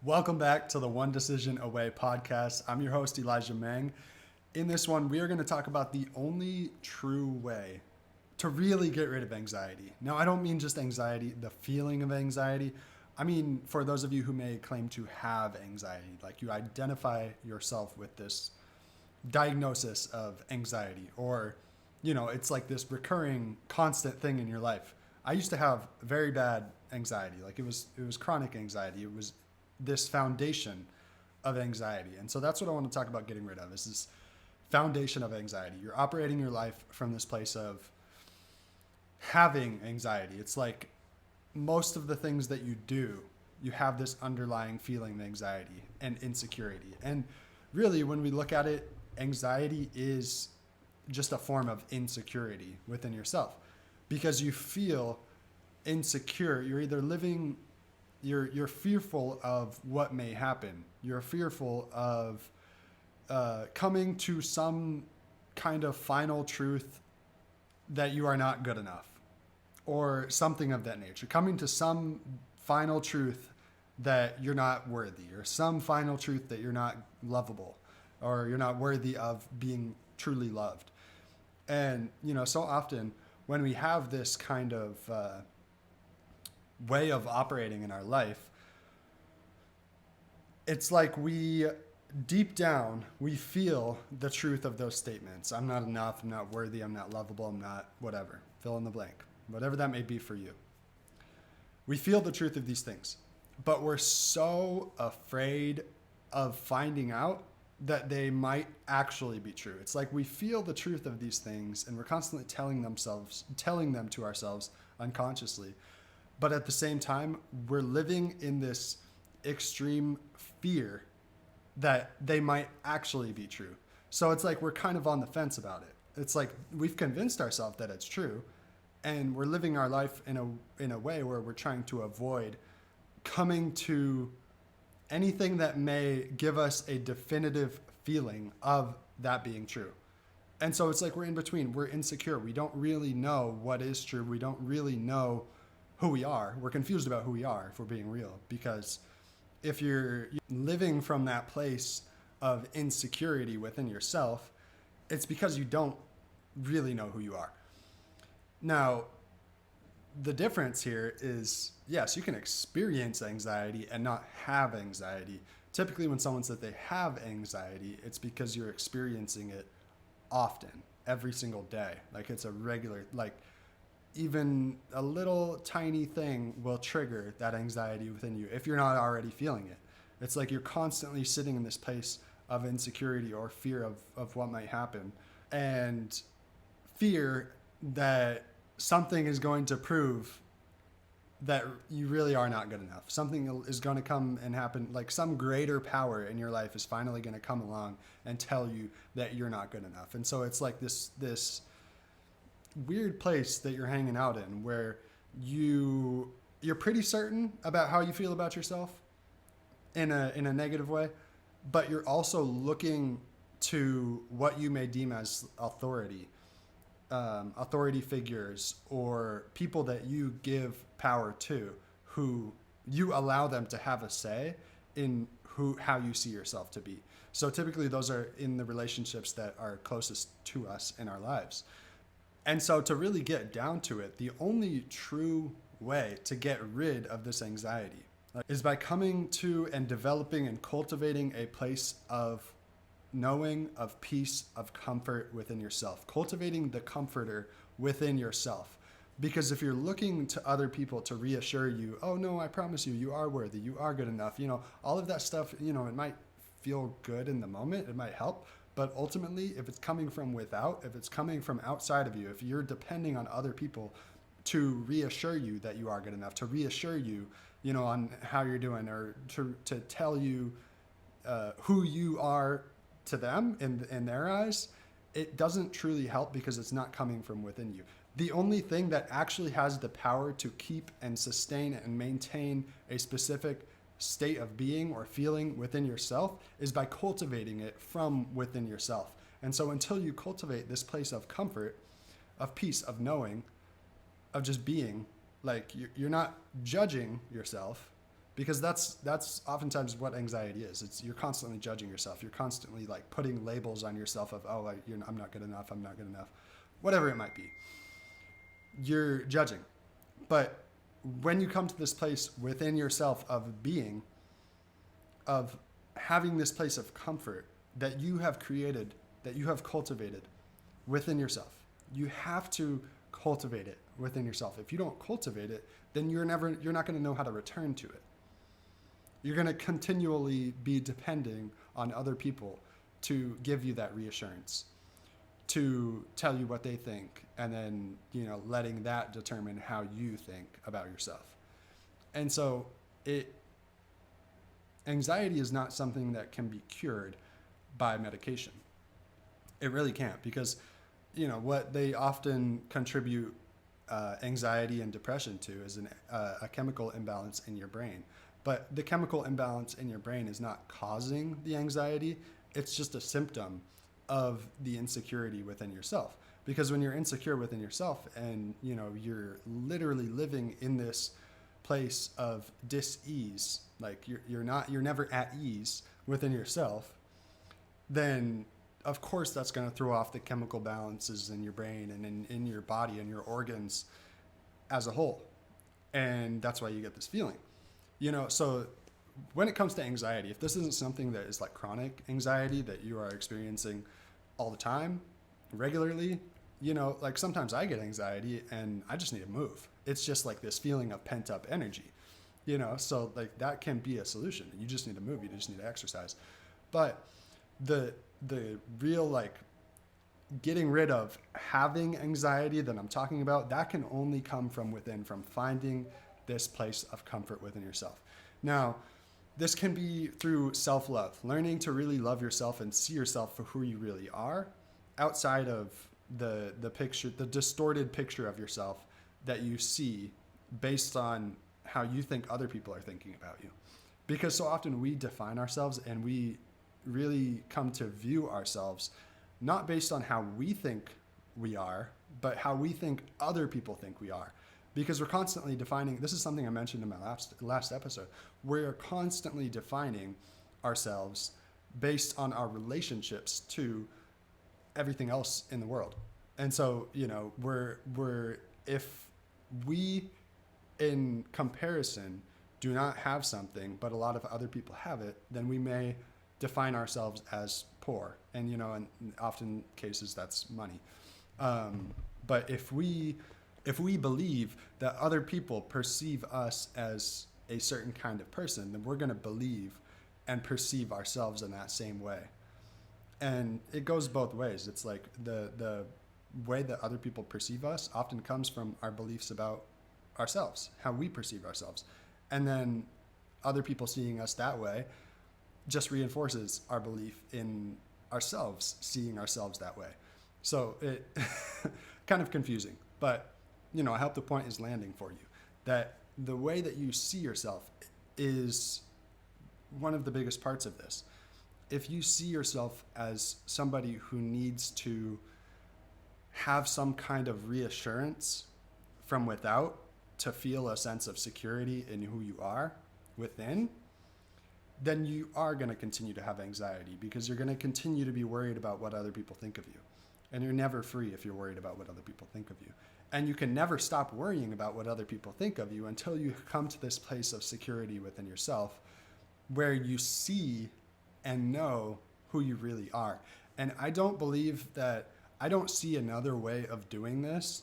Welcome back to the One Decision Away podcast. I'm your host, Elijah Mang. In this one, we are going to talk about the only true way to really get rid of anxiety. Now, I don't mean just anxiety, the feeling of anxiety. I mean, for those of you who may claim to have anxiety, like you identify yourself with this diagnosis of anxiety, or, it's like this recurring, constant thing in your life. I used to have very bad anxiety. Like it was chronic anxiety. It was this foundation of anxiety. And so that's what I want to talk about getting rid of, is this foundation of anxiety. You're operating your life from this place of having anxiety. It's like most of the things that you do, you have this underlying feeling of anxiety and insecurity. And really, when we look at it, anxiety is just a form of insecurity within yourself, because you feel insecure. You're either living, you're fearful of what may happen. You're fearful of coming to some kind of final truth that you are not good enough, or something of that nature. Coming to some final truth that you're not worthy, or some final truth that you're not lovable, or you're not worthy of being truly loved. And, so often when we have this kind of way of operating in our life, it's like deep down, we feel the truth of those statements. I'm not enough, I'm not worthy, I'm not lovable, I'm not whatever. Fill in the blank. Whatever that may be for you. We feel the truth of these things, but we're so afraid of finding out that they might actually be true. It's like we feel the truth of these things and we're constantly telling them to ourselves unconsciously. But at the same time, we're living in this extreme fear that they might actually be true. So it's like we're kind of on the fence about it. It's like we've convinced ourselves that it's true, and we're living our life in a way where we're trying to avoid coming to anything that may give us a definitive feeling of that being true. And so it's like we're in between. We're insecure. We don't really know what is true. We don't really know who we are. We're confused about who we are, if we're being real. Because if you're living from that place of insecurity within yourself, it's because you don't really know who you are. Now, the difference here is, yes, you can experience anxiety and not have anxiety. Typically, when someone says they have anxiety, it's because you're experiencing it often, every single day. Like it's a regular, like even a little tiny thing will trigger that anxiety within you if you're not already feeling it. It's like you're constantly sitting in this place of insecurity or fear of what might happen, and fear that something is going to prove that you really are not good enough. Something is going to come and happen, like some greater power in your life is finally going to come along and tell you that you're not good enough. And so it's like this weird place that you're hanging out in, where you're pretty certain about how you feel about yourself in a negative way, but you're also looking to what you may deem as authority figures, or people that you give power to, who you allow them to have a say in how you see yourself to be. So typically those are in the relationships that are closest to us in our lives. And so to really get down to it, the only true way to get rid of this anxiety is by coming to and developing and cultivating a place of knowing, of peace, of comfort within yourself, cultivating the comforter within yourself. Because if you're looking to other people to reassure you, oh no, I promise you, you are worthy, you are good enough, all of that stuff, it might feel good in the moment, it might help, but ultimately, if it's coming from without, if it's coming from outside of you, if you're depending on other people to reassure you that you are good enough, to reassure you, on how you're doing, or to tell you who you are to them in their eyes, it doesn't truly help, because it's not coming from within you. The only thing that actually has the power to keep and sustain and maintain a specific state of being or feeling within yourself is by cultivating it from within yourself. And so until you cultivate this place of comfort, of peace, of knowing, of just being, like you're not judging yourself, because that's oftentimes what anxiety is. It's you're constantly judging yourself. You're constantly like putting labels on yourself of, oh, I'm not good enough. I'm not good enough, whatever it might be. You're judging. But when you come to this place within yourself of being, of having this place of comfort that you have created, that you have cultivated within yourself, you have to cultivate it within yourself. If you don't cultivate it, then you're not going to know how to return to it. You're going to continually be depending on other people to give you that reassurance, to tell you what they think, and then, letting that determine how you think about yourself. And so anxiety is not something that can be cured by medication. It really can't, because, what they often contribute anxiety and depression to is a chemical imbalance in your brain. But the chemical imbalance in your brain is not causing the anxiety. It's just a symptom of the insecurity within yourself. Because when you're insecure within yourself and, you're literally living in this place of dis-ease, like you're never at ease within yourself, then of course that's going to throw off the chemical balances in your brain and in your body and your organs as a whole. And that's why you get this feeling. So when it comes to anxiety, if this isn't something that is like chronic anxiety that you are experiencing all the time, regularly, like sometimes I get anxiety and I just need to move. It's just like this feeling of pent up energy, so like that can be a solution. You just need to move. You just need to exercise. But the real like getting rid of having anxiety that I'm talking about, that can only come from within, from finding this place of comfort within yourself. Now, this can be through self-love, learning to really love yourself and see yourself for who you really are, outside of the picture, the distorted picture of yourself that you see based on how you think other people are thinking about you. Because so often we define ourselves and we really come to view ourselves not based on how we think we are, but how we think other people think we are. Because we're constantly defining, this is something I mentioned in my last episode, we're constantly defining ourselves based on our relationships to everything else in the world. And so, if we, in comparison, do not have something, but a lot of other people have it, then we may define ourselves as poor. And, in often cases that's money. But if we believe that other people perceive us as a certain kind of person, then we're going to believe and perceive ourselves in that same way. And it goes both ways. It's like the way that other people perceive us often comes from our beliefs about ourselves, how we perceive ourselves. And then other people seeing us that way just reinforces our belief in ourselves, seeing ourselves that way. So it kind of confusing, but I hope the point is landing for you, that the way that you see yourself is one of the biggest parts of this. If you see yourself as somebody who needs to have some kind of reassurance from without to feel a sense of security in who you are within, then you are going to continue to have anxiety, because you're going to continue to be worried about what other people think of you. And you're never free if you're worried about what other people think of you. And you can never stop worrying about what other people think of you until you come to this place of security within yourself, where you see and know who you really are. And I don't see another way of doing this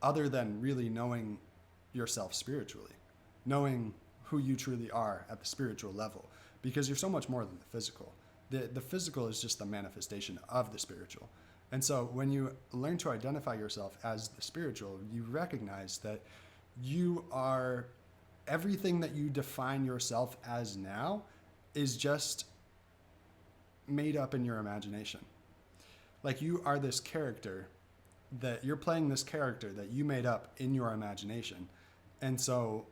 other than really knowing yourself spiritually, knowing who you truly are at the spiritual level, because you're so much more than the physical. The physical is just the manifestation of the spiritual. And so when you learn to identify yourself as the spiritual, you recognize that you are, everything that you define yourself as now is just made up in your imagination. Like you are this character, that you're playing this character that you made up in your imagination. And so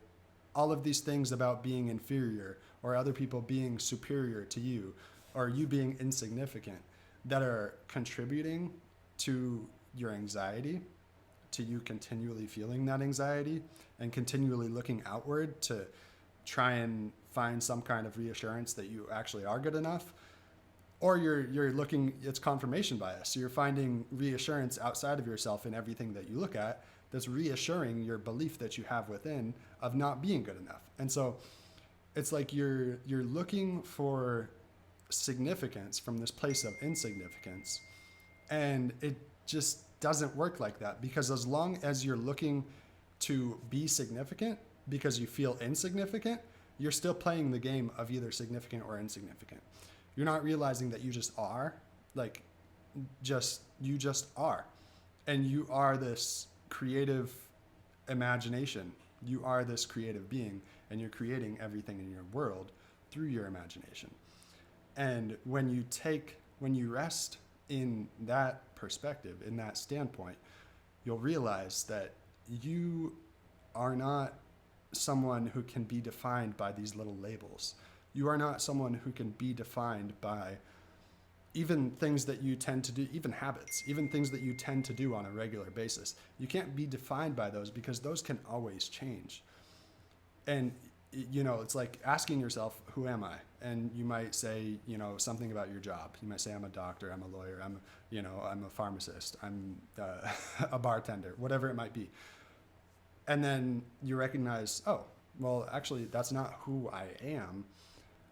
all of these things about being inferior or other people being superior to you or you being insignificant that are contributing to your anxiety, to you continually feeling that anxiety and continually looking outward to try and find some kind of reassurance that you actually are good enough, or you're looking, it's confirmation bias. So you're finding reassurance outside of yourself in everything that you look at that's reassuring your belief that you have within of not being good enough. And so it's like you're looking for significance from this place of insignificance, and it just doesn't work like that, because as long as you're looking to be significant because you feel insignificant, you're still playing the game of either significant or insignificant. You're not realizing that you just are, like, you just are. And you are this creative imagination. You are this creative being, and you're creating everything in your world through your imagination. And when you rest in that perspective, in that standpoint, you'll realize that you are not someone who can be defined by these little labels. You are not someone who can be defined by even things that you tend to do, even habits, even things that you tend to do on a regular basis. You can't be defined by those, because those can always change. And, it's like asking yourself, who am I? And you might say, something about your job. You might say, I'm a doctor, I'm a lawyer, I'm a pharmacist, I'm a bartender, whatever it might be. And then you recognize, oh, well, actually, that's not who I am.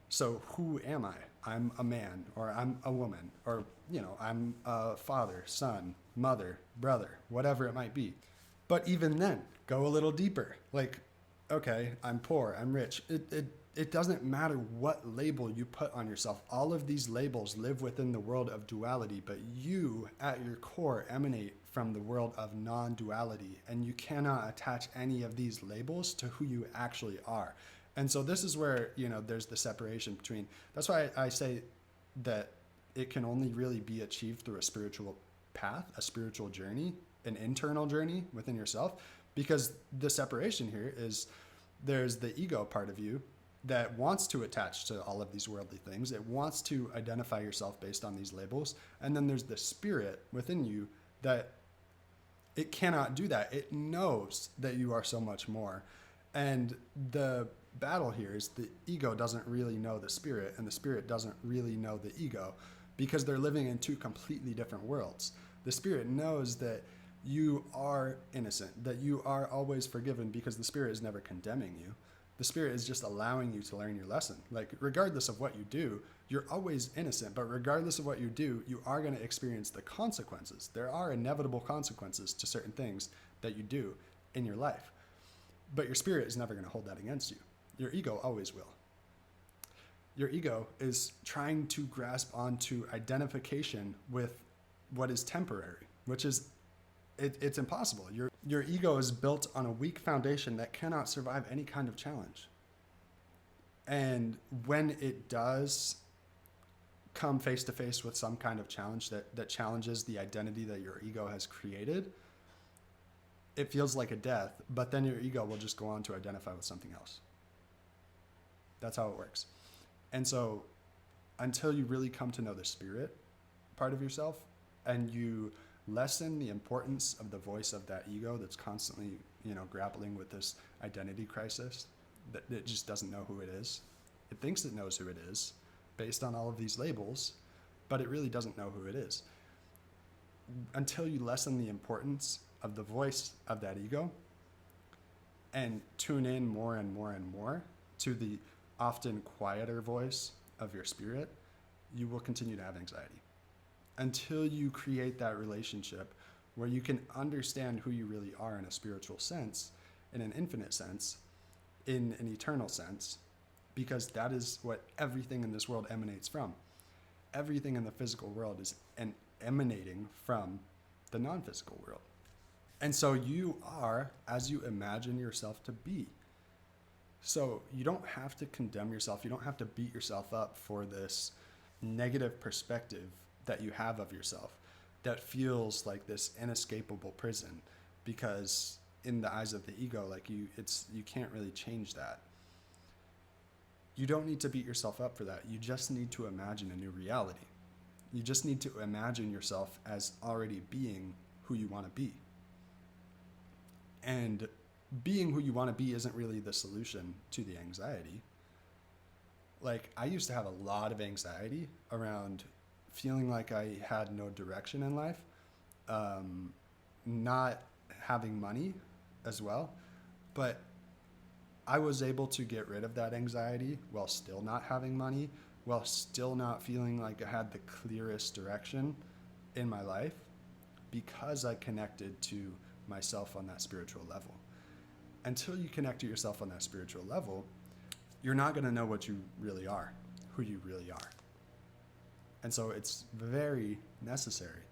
So who am I? I'm a man, or I'm a woman, or, I'm a father, son, mother, brother, whatever it might be. But even then, go a little deeper. Like, okay, I'm poor, I'm rich. It doesn't matter what label you put on yourself. All of these labels live within the world of duality, but you, at your core, emanate from the world of non-duality, and you cannot attach any of these labels to who you actually are. And so this is where, there's the separation between, that's why I say that it can only really be achieved through a spiritual path, a spiritual journey, an internal journey within yourself, because the separation here is there's the ego part of you that wants to attach to all of these worldly things. It wants to identify yourself based on these labels. And then there's the spirit within you that it cannot do that. It knows that you are so much more. And the battle here is the ego doesn't really know the spirit, and the spirit doesn't really know the ego, because they're living in two completely different worlds. The spirit knows that you are innocent, that you are always forgiven, because the spirit is never condemning you. The spirit is just allowing you to learn your lesson. Like, regardless of what you do, you're always innocent, but regardless of what you do, you are going to experience the consequences. There are inevitable consequences to certain things that you do in your life. But your spirit is never going to hold that against you. Your ego always will. Your ego is trying to grasp onto identification with what is temporary, which is, it's impossible. Your ego is built on a weak foundation that cannot survive any kind of challenge. And when it does come face to face with some kind of challenge that challenges the identity that your ego has created, it feels like a death, but then your ego will just go on to identify with something else. That's how it works. And so until you really come to know the spirit part of yourself, and you lessen the importance of the voice of that ego that's constantly, grappling with this identity crisis, that it just doesn't know who it is. It thinks it knows who it is based on all of these labels, but it really doesn't know who it is. Until you lessen the importance of the voice of that ego and tune in more and more and more to the often quieter voice of your spirit, you will continue to have anxiety. Until you create that relationship where you can understand who you really are in a spiritual sense, in an infinite sense, in an eternal sense, because that is what everything in this world emanates from. Everything in the physical world is emanating from the non-physical world. And so you are as you imagine yourself to be. So you don't have to condemn yourself. You don't have to beat yourself up for this negative perspective that you have of yourself that feels like this inescapable prison, because in the eyes of the ego, you can't really change that. You don't need to beat yourself up for that. You just need to imagine a new reality. You just need to imagine yourself as already being who you want to be. And being who you want to be isn't really the solution to the anxiety. Like, I used to have a lot of anxiety around feeling like I had no direction in life, not having money as well. But I was able to get rid of that anxiety while still not having money, while still not feeling like I had the clearest direction in my life, because I connected to myself on that spiritual level. Until you connect to yourself on that spiritual level, you're not going to know what you really are, who you really are. And so it's very necessary.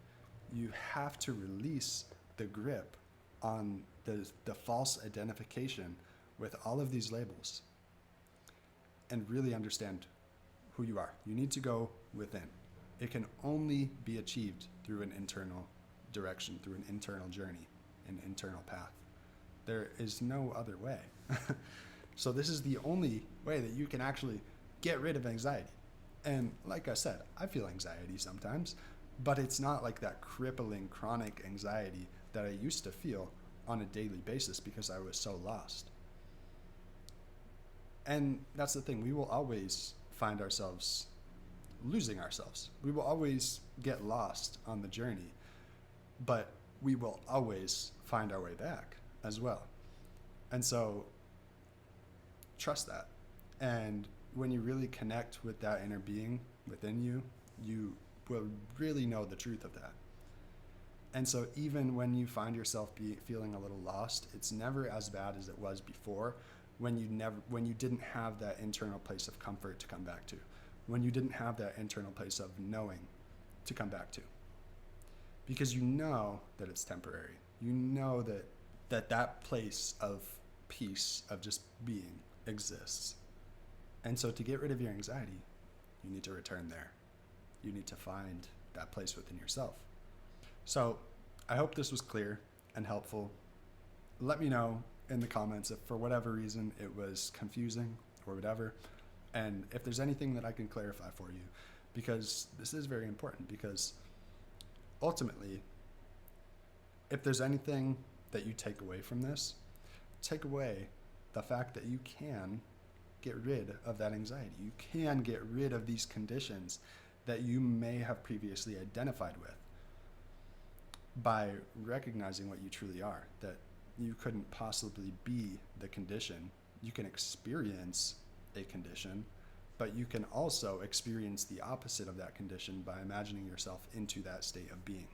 You have to release the grip on the false identification with all of these labels and really understand who you are. You need to go within. It can only be achieved through an internal direction, through an internal journey, an internal path. There is no other way. So this is the only way that you can actually get rid of anxiety. And like I said, I feel anxiety sometimes, but it's not like that crippling chronic anxiety that I used to feel on a daily basis because I was so lost. And that's the thing, we will always find ourselves losing ourselves. We will always get lost on the journey, but we will always find our way back as well. And so trust that. And when you really connect with that inner being within you, you will really know the truth of that. And so even when you find yourself feeling a little lost, it's never as bad as it was before, when you didn't have that internal place of comfort to come back to, when you didn't have that internal place of knowing to come back to. Because you know that it's temporary. You know that place of peace, of just being, exists. And so to get rid of your anxiety, you need to return there. You need to find that place within yourself. So I hope this was clear and helpful. Let me know in the comments if for whatever reason it was confusing or whatever, and if there's anything that I can clarify for you, because this is very important. Because ultimately, if there's anything that you take away from this, take away the fact that you can get rid of that anxiety. You can get rid of these conditions that you may have previously identified with by recognizing what you truly are, that you couldn't possibly be the condition. You can experience a condition, but you can also experience the opposite of that condition by imagining yourself into that state of being.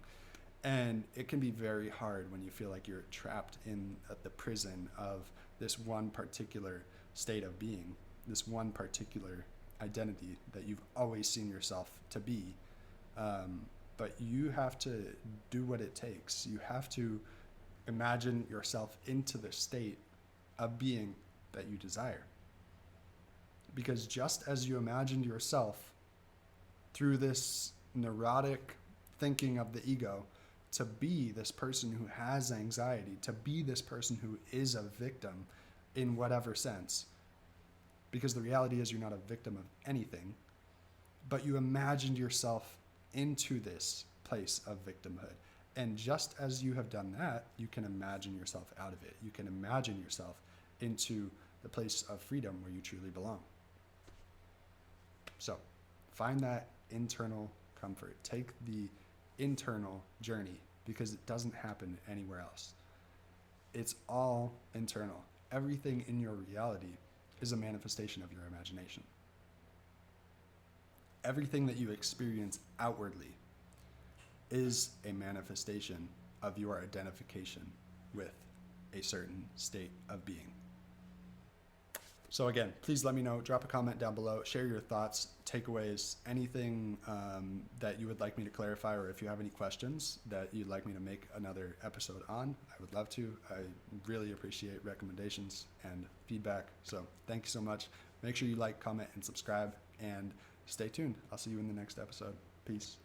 And it can be very hard when you feel like you're trapped in the prison of this one particular state of being, this one particular identity that you've always seen yourself to be. But you have to do what it takes. You have to imagine yourself into the state of being that you desire. Because just as you imagined yourself through this neurotic thinking of the ego to be this person who has anxiety, to be this person who is a victim in whatever sense, because the reality is you're not a victim of anything, but you imagined yourself into this place of victimhood. And just as you have done that, you can imagine yourself out of it. You can imagine yourself into the place of freedom where you truly belong. So find that internal comfort. Take the internal journey, because it doesn't happen anywhere else. It's all internal. Everything in your reality is a manifestation of your imagination. Everything that you experience outwardly is a manifestation of your identification with a certain state of being. So again, please let me know, drop a comment down below, share your thoughts, takeaways, anything that you would like me to clarify, or if you have any questions that you'd like me to make another episode on, I would love to. I really appreciate recommendations and feedback. So thank you so much. Make sure you like, comment, and subscribe, and stay tuned. I'll see you in the next episode. Peace.